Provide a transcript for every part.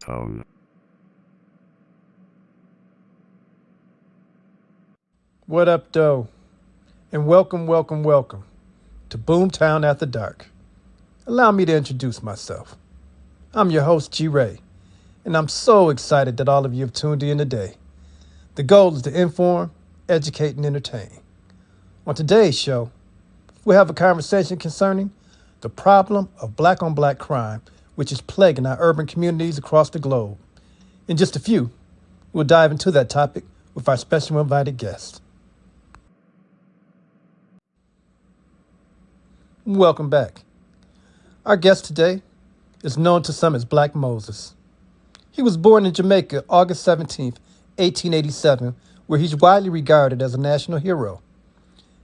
BoomTown. What up, though? And welcome to BoomTown After Dark. Allow me to introduce myself. I'm your host, G Ray, and I'm so excited that all of you have tuned in today. The goal is to inform, educate, and entertain. On today's show, we'll have a conversation concerning the problem of black on black crime, which is plaguing our urban communities across the globe. In just a few, we'll dive into that topic with our special invited guest. Welcome back. Our guest today is known to some as Black Moses. He was born in Jamaica August 17th, 1887, where he's widely regarded as a national hero.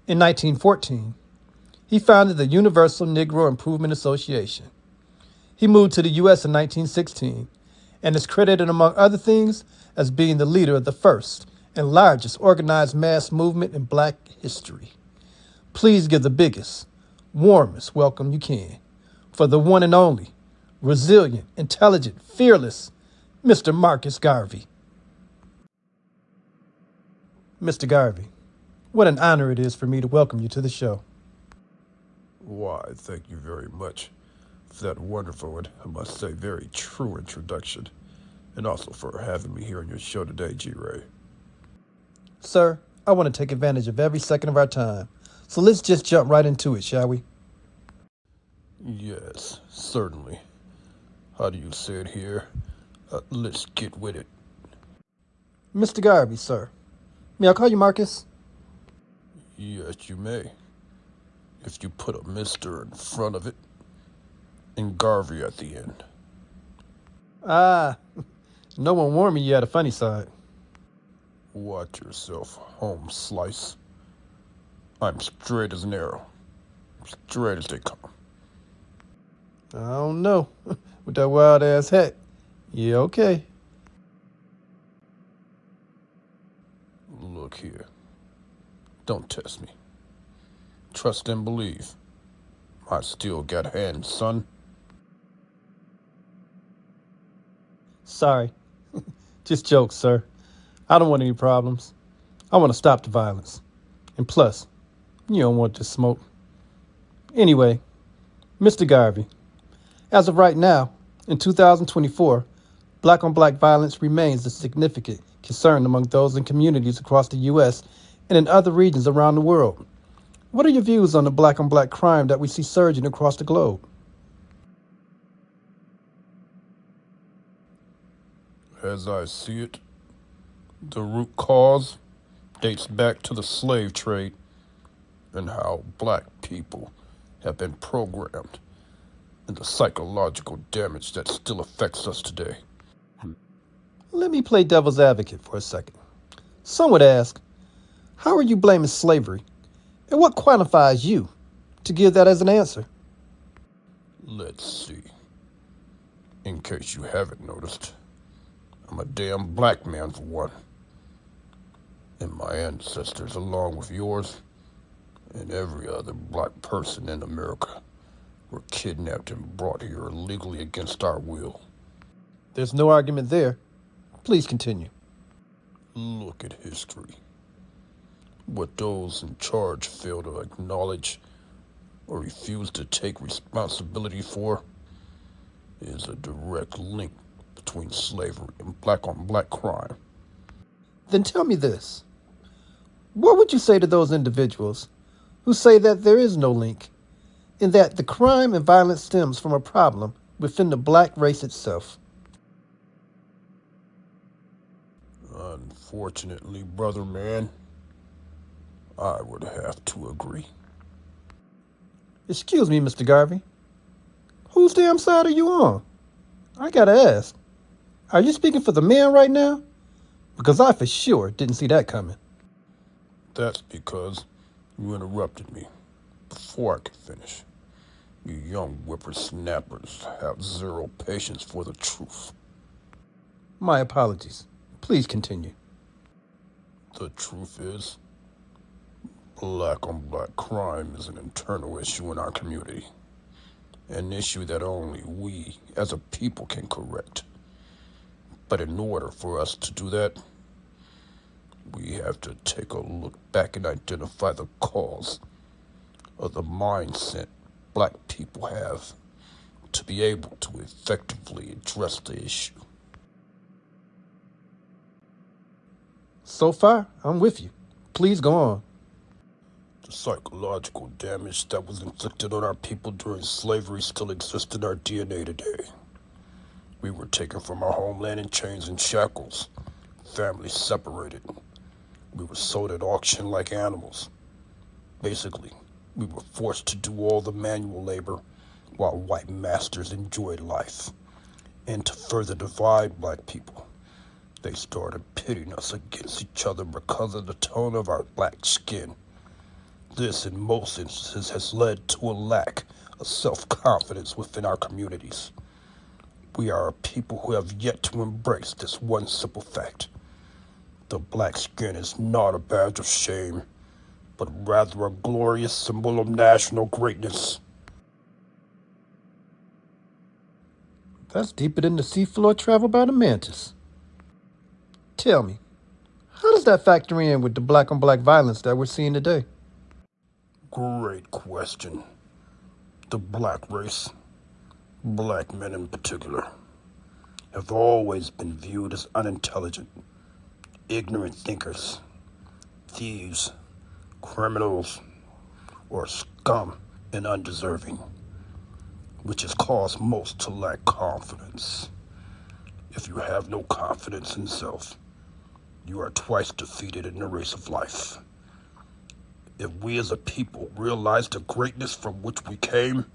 In 1914, he founded the Universal Negro Improvement Association. He moved to the U.S. in 1916 and is credited, among other things, as being the leader of the first and largest organized mass movement in black history. Please give the biggest, warmest welcome you can for the one and only, resilient, intelligent, fearless, Mr. Marcus Garvey. Mr. Garvey, what an honor it is for me to welcome you to the show. Why, thank you very much for that wonderful and, I must say, very true introduction, and also for having me here on your show today, G Ray. Sir, I want to take advantage of every second of our time, so let's just jump right into it, shall we? Yes, certainly. How do you say it here? Let's get with it. Mr. Garvey, sir. May I call you Marcus? Yes, you may. If you put a Mister in front of it, and Garvey at the end. Ah, no one warned me you had a funny side. Watch yourself, home slice. I'm straight as an arrow. Straight as they come. I don't know. With that wild ass hat. Yeah, okay. Look here. Don't test me. Trust and believe. I still got hands, son. Sorry. Just jokes, sir. I don't want any problems. I want to stop the violence. And plus, you don't want to smoke. Anyway, Mr. Garvey, as of right now, in 2024, black on black violence remains a significant concern among those in communities across the U.S. and in other regions around the world. What are your views on the black on black crime that we see surging across the globe? As I see it, the root cause dates back to the slave trade and how black people have been programmed and the psychological damage that still affects us today. Let me play devil's advocate for a second. Some would ask, how are you blaming slavery? And what quantifies you to give that as an answer? Let's see. In case you haven't noticed, I'm a damn black man for one. And my ancestors, along with yours and every other black person in America, were kidnapped and brought here illegally against our will. There's no argument there. Please continue. Look at history. What those in charge fail to acknowledge or refuse to take responsibility for is a direct link between slavery and black on black crime. Then tell me this. What would you say to those individuals who say that there is no link, and that the crime and violence stems from a problem within the black race itself? Unfortunately, brother man, I would have to agree. Excuse me, Mr. Garvey. Whose damn side are you on? I gotta ask. Are you speaking for the man right now? Because I for sure didn't see that coming. That's because you interrupted me before I could finish. You young whippersnappers have zero patience for the truth. My apologies. Please continue. The truth is, black on black crime is an internal issue in our community. An issue that only we as a people can correct. But in order for us to do that, we have to take a look back and identify the cause of the mindset black people have to be able to effectively address the issue. So far, I'm with you. Please go on. The psychological damage that was inflicted on our people during slavery still exists in our DNA today. We were taken from our homeland in chains and shackles, families separated. We were sold at auction like animals. Basically, we were forced to do all the manual labor while white masters enjoyed life. And to further divide black people, they started pitting us against each other because of the tone of our black skin. This, in most instances, has led to a lack of self-confidence within our communities. We are a people who have yet to embrace this one simple fact. The black skin is not a badge of shame, but rather a glorious symbol of national greatness. That's deeper than the seafloor traveled by the mantis. Tell me, how does that factor in with the black-on-black violence that we're seeing today? Great question. The black race, black men in particular, have always been viewed as unintelligent, ignorant thinkers, thieves, criminals, or scum and undeserving, which has caused most to lack confidence. If you have no confidence in self, you are twice defeated in the race of life. If we as a people realized the greatness from which we came,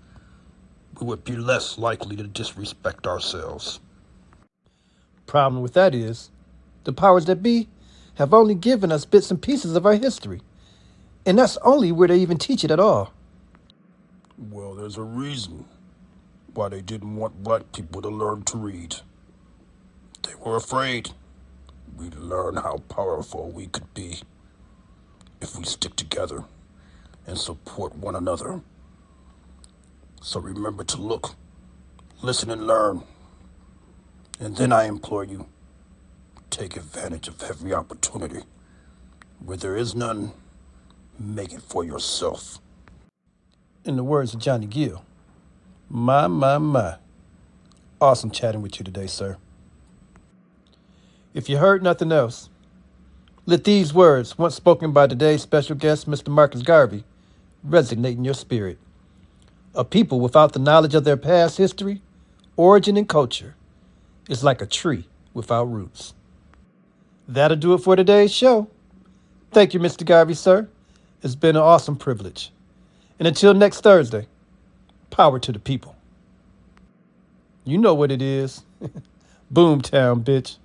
we would be less likely to disrespect ourselves. Problem with that is, the powers that be have only given us bits and pieces of our history, and that's only where they even teach it at all. Well, there's a reason why they didn't want black people to learn to read. They were afraid we'd learn how powerful we could be if we stick together and support one another. So remember to look, listen, and learn. And then I implore you, take advantage of every opportunity. Where there is none, make it for yourself. In the words of Johnny Gill, my. Awesome chatting with you today, sir. If you heard nothing else, let these words, once spoken by today's special guest, Mr. Marcus Garvey, resonate in your spirit. A people without the knowledge of their past history, origin, and culture is like a tree without roots. That'll do it for today's show. Thank you, Mr. Garvey, sir. It's been an awesome privilege. And until next Thursday, power to the people. You know what it is. BoomTown, bitch.